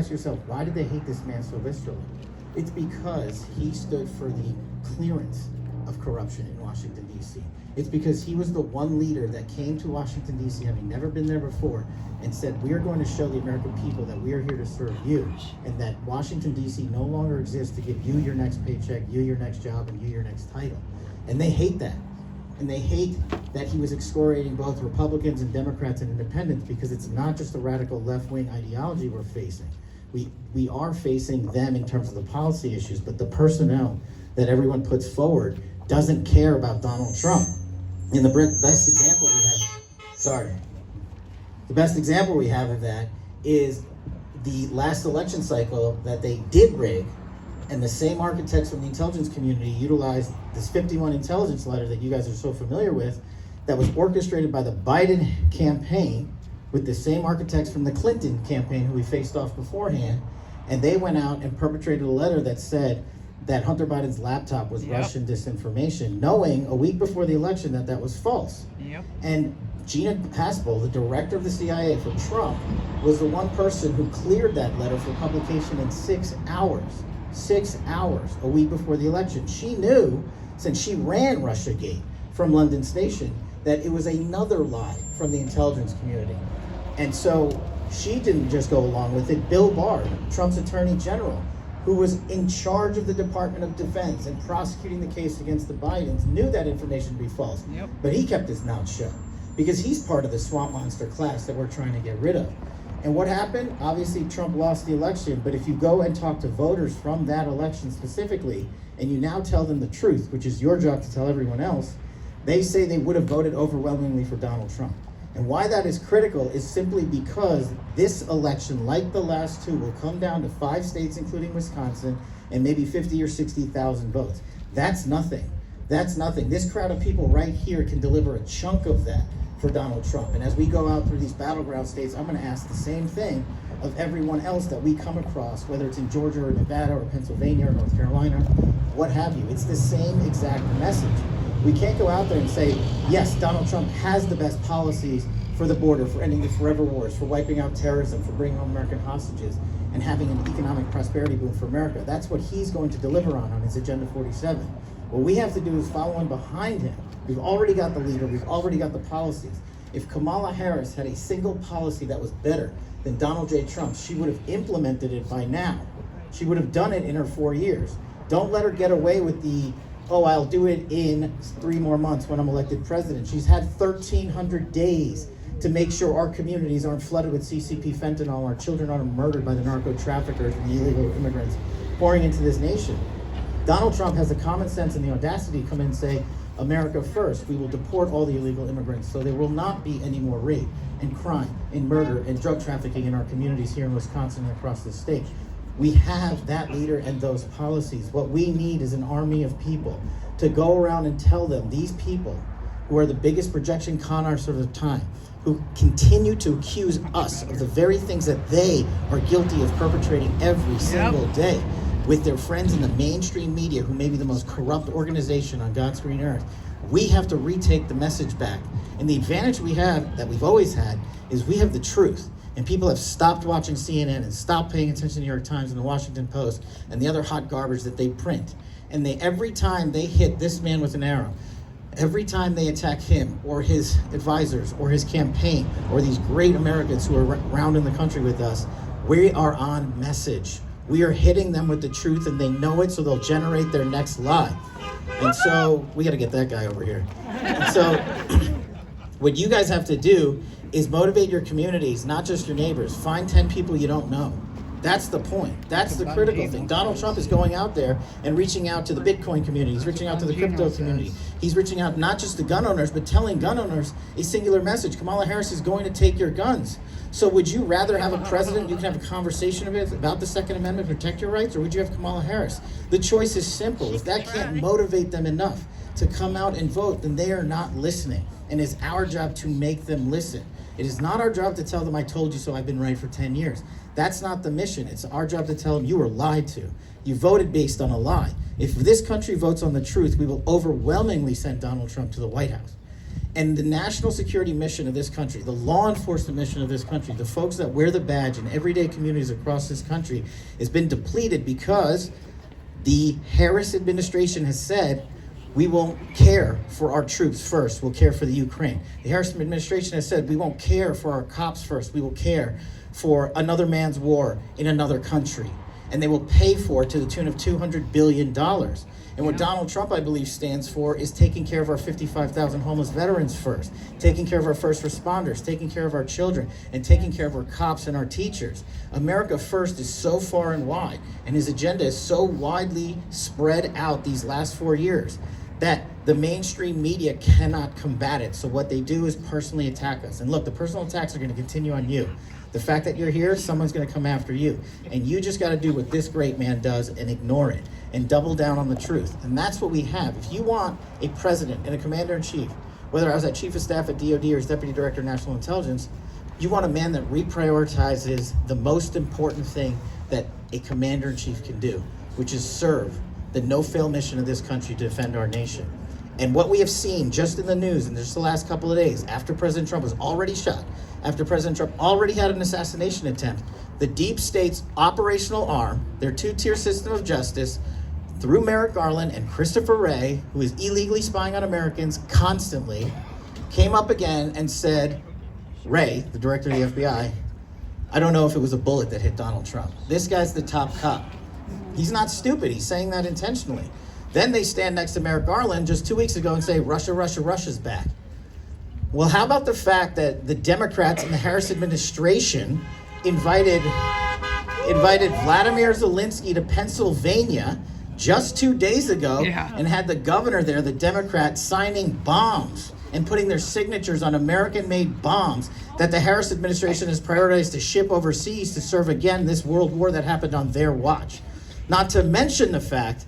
ask yourself, why did they hate this man so viscerally? It's because he stood for the clearance of corruption in Washington, D.C. It's because he was the one leader that came to Washington, D.C., having never been there before, and said, we are going to show the American people that we are here to serve you, and that Washington, D.C. no longer exists to give you your next paycheck, you your next job, and you your next title. And they hate that. And they hate that he was excoriating both Republicans and Democrats and independents, because it's not just a radical left-wing ideology we're facing. We are facing them in terms of the policy issues, but the personnel that everyone puts forward doesn't care about Donald Trump. And the best example we have, the best example we have of that is the last election cycle that they did rig, and the same architects from the intelligence community utilized this 51 intelligence letter that you guys are so familiar with, that was orchestrated by the Biden campaign with the same architects from the Clinton campaign who we faced off beforehand. And they went out and perpetrated a letter that said that Hunter Biden's laptop was Russian disinformation, knowing a week before the election that that was false. And Gina Haspel, the director of the CIA for Trump, was the one person who cleared that letter for publication in 6 hours. 6 hours a week before the election. She knew, since she ran Russiagate from London Station, that it was another lie from the intelligence community. And so she didn't just go along with it. Bill Barr, Trump's attorney general, who was in charge of the Department of Defense and prosecuting the case against the Bidens, knew that information to be false. But he kept his mouth shut because he's part of the swamp monster class that we're trying to get rid of. And what happened? Obviously, Trump lost the election, but if you go and talk to voters from that election specifically, and you now tell them the truth, which is your job to tell everyone else, they say they would have voted overwhelmingly for Donald Trump. And why that is critical is simply because this election, like the last two, will come down to 5 states, including Wisconsin, and maybe 50 or 60,000 votes. That's nothing. That's nothing. This crowd of people right here can deliver a chunk of that for Donald Trump. And as we go out through these battleground states, I'm going to ask the same thing of everyone else that we come across, whether it's in Georgia or Nevada or Pennsylvania or North Carolina, what have you. It's the same exact message. We can't go out there and say, yes, Donald Trump has the best policies for the border, for ending the forever wars, for wiping out terrorism, for bringing home American hostages, and having an economic prosperity boom for America. That's what he's going to deliver on his Agenda 47. What we have to do is follow him behind him. We've already got the leader, we've already got the policies. If Kamala Harris had a single policy that was better than Donald J. Trump, she would have implemented it by now. She would have done it in her 4 years. Don't let her get away with the, oh, I'll do it in 3 more months when I'm elected president. She's had 1,300 days to make sure our communities aren't flooded with CCP fentanyl, our children aren't murdered by the narco traffickers and the illegal immigrants pouring into this nation. Donald Trump has the common sense and the audacity to come in and say, America first, we will deport all the illegal immigrants so there will not be any more rape and crime and murder and drug trafficking in our communities here in Wisconsin and across the state. We have that leader and those policies. What we need is an army of people to go around and tell them, these people who are the biggest projection con artists of the time, who continue to accuse us of the very things that they are guilty of perpetrating every single day, with their friends in the mainstream media, who may be the most corrupt organization on God's green earth. We have to retake the message back. And the advantage we have, that we've always had, is we have the truth. And people have stopped watching CNN and stopped paying attention to the New York Times and the Washington Post and the other hot garbage that they print. And every time they hit this man with an arrow, every time they attack him or his advisors or his campaign or these great Americans who are around in the country with us, we are on message. We are hitting them with the truth, and they know it, so they'll generate their next lie. And so we got to get that guy over here. And so what you guys have to do is motivate your communities, not just your neighbors. Find 10 people you don't know. That's the point. That's the critical thing. Donald Trump is going out there and reaching out to the Bitcoin community. He's reaching out to the crypto community. He's reaching out not just to gun owners, but telling gun owners a singular message. Kamala Harris is going to take your guns. So would you rather have a president you can have a conversation about the Second Amendment, protect your rights, or would you have Kamala Harris? The choice is simple. If that can't motivate them enough to come out and vote, then they are not listening. And it's our job to make them listen. It is not our job to tell them, I told you so, I've been right for 10 years. That's not the mission. It's our job to tell them you were lied to. You voted based on a lie. If this country votes on the truth, we will overwhelmingly send Donald Trump to the White House. And the national security mission of this country, the law enforcement mission of this country, the folks that wear the badge in everyday communities across this country has been depleted because the Harris administration has said, we won't care for our troops first, we'll care for the Ukraine. The Harris administration has said, we won't care for our cops first, we will care for another man's war in another country. And they will pay for it to the tune of $200 billion. And what Donald Trump, I believe, stands for is taking care of our 55,000 homeless veterans first, taking care of our first responders, taking care of our children, and taking care of our cops and our teachers. America First is so far and wide, and his agenda is so widely spread out these last 4 years that the mainstream media cannot combat it. So what they do is personally attack us. And look, the personal attacks are going to continue on you. The fact that you're here, someone's going to come after you. And you just got to do what this great man does and ignore it and double down on the truth. And that's what we have. If you want a president and a commander-in-chief, whether I was at chief of staff at DOD or as deputy director of national intelligence, you want a man that reprioritizes the most important thing that a commander-in-chief can do, which is serve the no-fail mission of this country to defend our nation. And what we have seen just in the news in just the last couple of days, after President Trump was already shot, after President Trump already had an assassination attempt, the deep state's operational arm, their two-tier system of justice, through Merrick Garland and Christopher Wray, who is illegally spying on Americans constantly, came up again and said, Wray, the director of the FBI, I don't know if it was a bullet that hit Donald Trump. This guy's the top cop. He's not stupid. He's saying that intentionally. Then they stand next to Merrick Garland just 2 weeks ago and say, Russia, Russia, Russia's back. Well, how about the fact that the Democrats in the Harris administration invited Vladimir Zelensky to Pennsylvania just 2 days ago and had the governor there, the Democrat, signing bombs and putting their signatures on American-made bombs that the Harris administration has prioritized to ship overseas to serve again this world war that happened on their watch. Not to mention the fact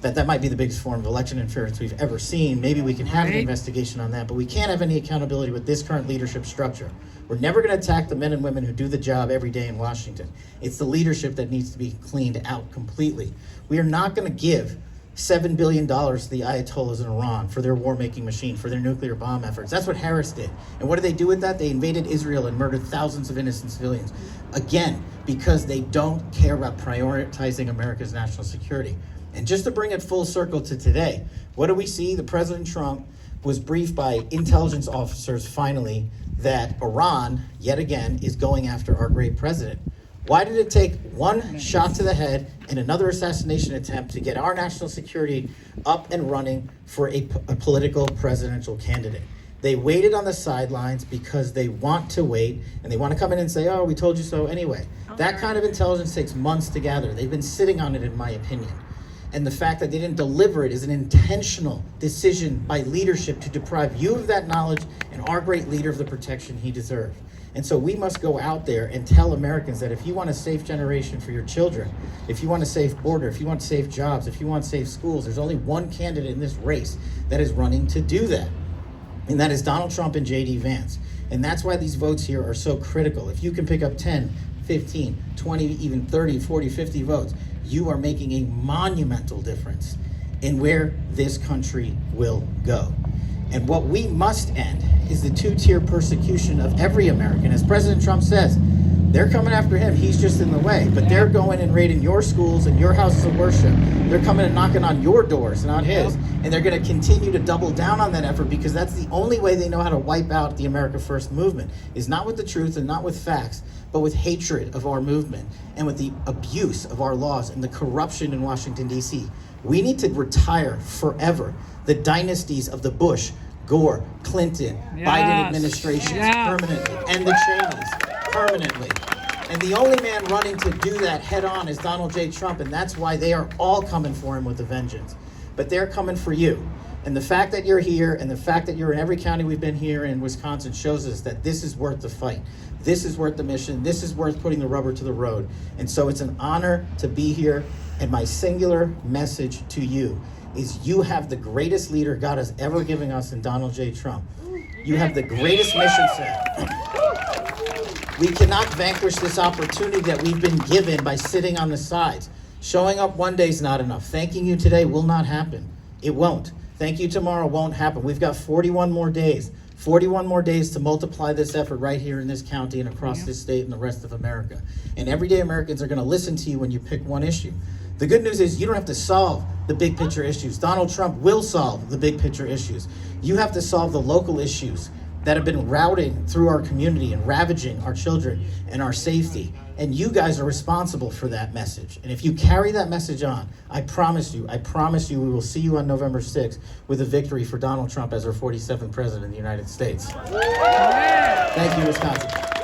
that that might be the biggest form of election interference we've ever seen. Maybe we can have an investigation on that, but we can't have any accountability with this current leadership structure. We're never going to attack the men and women who do the job every day in Washington. It's the leadership that needs to be cleaned out completely. We are not going to give $7 billion to the Ayatollahs in Iran for their war-making machine, for their nuclear bomb efforts. That's what Harris did. And what did they do with that? They invaded Israel and murdered thousands of innocent civilians. Again, because they don't care about prioritizing America's national security. And just to bring it full circle to today, what do we see? The President Trump was briefed by intelligence officers finally that Iran, yet again, is going after our great president. Why did it take one shot to the head and another assassination attempt to get our national security up and running for a political presidential candidate? They waited on the sidelines because they want to wait, and they want to come in and say, oh, we told you so anyway. That kind of intelligence takes months to gather. They've been sitting on it, in my opinion. And the fact that they didn't deliver it is an intentional decision by leadership to deprive you of that knowledge and our great leader of the protection he deserved. And so we must go out there and tell Americans that if you want a safe generation for your children, if you want a safe border, if you want safe jobs, if you want safe schools, there's only one candidate in this race that is running to do that. And that is Donald Trump and J.D. Vance. And that's why these votes here are so critical. If you can pick up 10, 15, 20, even 30, 40, 50 votes, you are making a monumental difference in where this country will go. And what we must end is the two-tier persecution of every American. As President Trump says, they're coming after him. He's just in the way. But they're going and raiding your schools and your houses of worship. They're coming and knocking on your doors, not his. And they're going to continue to double down on that effort because that's the only way they know how to wipe out the America First movement, is not with the truth and not with facts, but with hatred of our movement and with the abuse of our laws and the corruption in Washington, D.C. We need to retire forever the dynasties of the Bush, Gore, Clinton, Biden administrations permanently, and the Cheneys permanently. And the only man running to do that head on is Donald J. Trump, and that's why they are all coming for him with a vengeance. But they're coming for you. And the fact that you're here and the fact that you're in every county we've been here in Wisconsin shows us that this is worth the fight. This is worth the mission. This is worth putting the rubber to the road. And so it's an honor to be here. And my singular message to you is you have the greatest leader God has ever given us in Donald J. Trump. You have the greatest mission set. We cannot vanquish this opportunity that we've been given by sitting on the sides. Showing up one day is not enough. Thanking you today will not happen. It won't. Thank you tomorrow won't happen. We've got 41 more days. 41 more days to multiply this effort right here in this county and across this state and the rest of America. And everyday Americans are going to listen to you when you pick one issue. The good news is you don't have to solve the big picture issues. Donald Trump will solve the big picture issues. You have to solve the local issues that have been routing through our community and ravaging our children and our safety. And you guys are responsible for that message. And if you carry that message on, I promise you, we will see you on November 6th with a victory for Donald Trump as our 47th president of the United States. Thank you, Wisconsin.